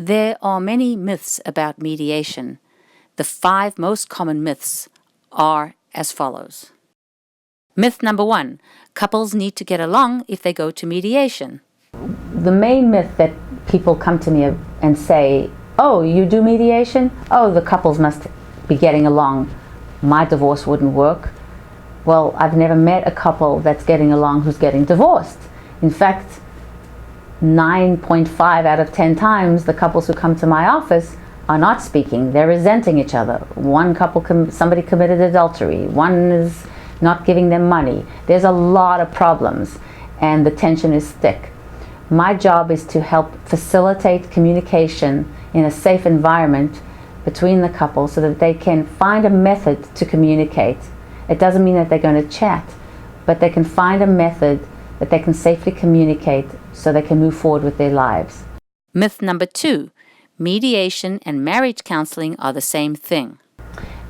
There are many myths about mediation. The 5 most common myths are as follows. Myth number 1, couples need to get along if they go to mediation. The main myth that people come to me and say, oh, you do mediation? Oh, the couples must be getting along. My divorce wouldn't work. Well, I've never met a couple that's getting along who's getting divorced. In fact, 9.5 out of 10 times the couples who come to my office are not speaking. They're resenting each other. One couple, somebody committed adultery. One is not giving them money. There's a lot of problems and the tension is thick. My job is to help facilitate communication in a safe environment between the couple so that they can find a method to communicate. It doesn't mean that they're going to chat, but they can find a method that they can safely communicate so they can move forward with their lives. Myth number 2, mediation and marriage counseling are the same thing.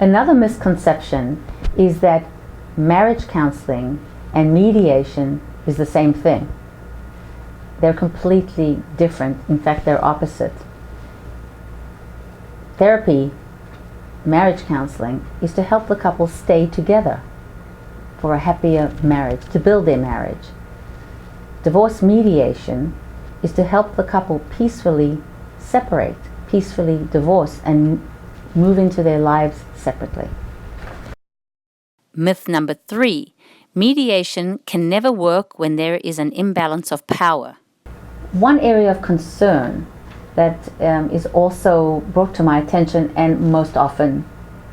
Another misconception is that marriage counseling and mediation is the same thing. They're completely different. In fact, they're opposite. Therapy, marriage counseling, is to help the couple stay together for a happier marriage, to build their marriage. Divorce mediation is to help the couple peacefully separate, peacefully divorce, and move into their lives separately. Myth number 3, mediation can never work when there is an imbalance of power. One area of concern that is also brought to my attention, and most often,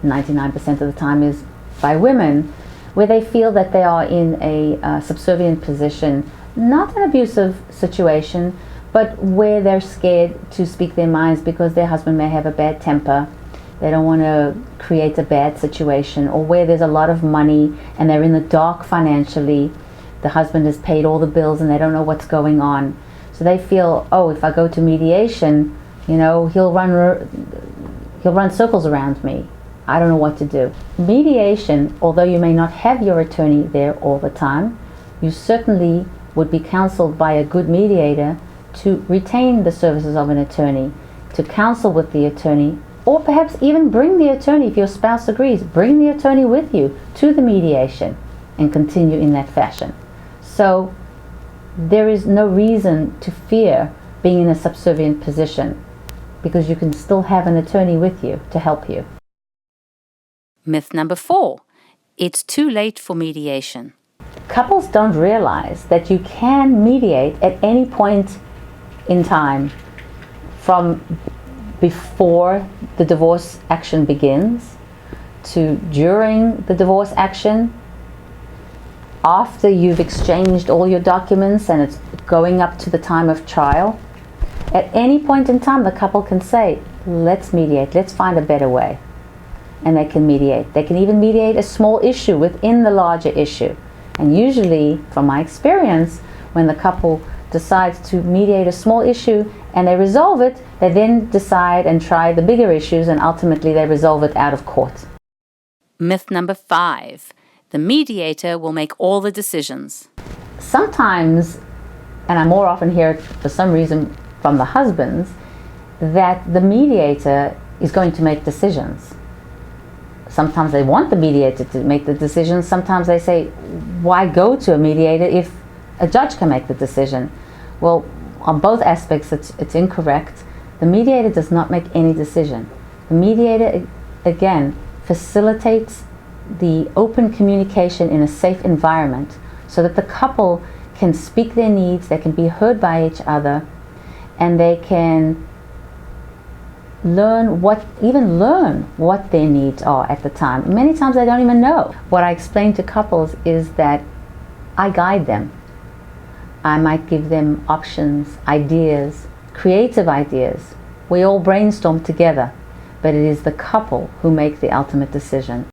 99% of the time, is by women, where they feel that they are in a subservient position, not an abusive situation, but where they're scared to speak their minds because their husband may have a bad temper. They don't want to create a bad situation, or where there's a lot of money and they're in the dark financially. The husband has paid all the bills and they don't know what's going on. So they feel, oh, if I go to mediation, he'll run circles around me. I don't know what to do. Mediation, although you may not have your attorney there all the time, you certainly would be counseled by a good mediator to retain the services of an attorney, to counsel with the attorney, or perhaps even bring the attorney, if your spouse agrees, bring the attorney with you to the mediation and continue in that fashion. So there is no reason to fear being in a subservient position because you can still have an attorney with you to help you. Myth number 4, it's too late for mediation. Couples don't realize that you can mediate at any point in time, from before the divorce action begins, to during the divorce action, after you've exchanged all your documents and it's going up to the time of trial. At any point in time, the couple can say, let's mediate, let's find a better way. And they can mediate. They can even mediate a small issue within the larger issue. And usually, from my experience, when the couple decides to mediate a small issue and they resolve it, they then decide and try the bigger issues, and ultimately they resolve it out of court. Myth number 5, the mediator will make all the decisions. Sometimes, and I more often hear it for some reason from the husbands, that the mediator is going to make decisions. Sometimes they want the mediator to make the decisions. Sometimes they say, why go to a mediator if a judge can make the decision? Well, on both aspects, it's incorrect. The mediator does not make any decision. The mediator, again, facilitates the open communication in a safe environment so that the couple can speak their needs, they can be heard by each other, and they can learn what their needs are at the time. Many times they don't even know. What I explain to couples is that I guide them. I might give them options, ideas, creative ideas. We all brainstorm together, but it is the couple who make the ultimate decision.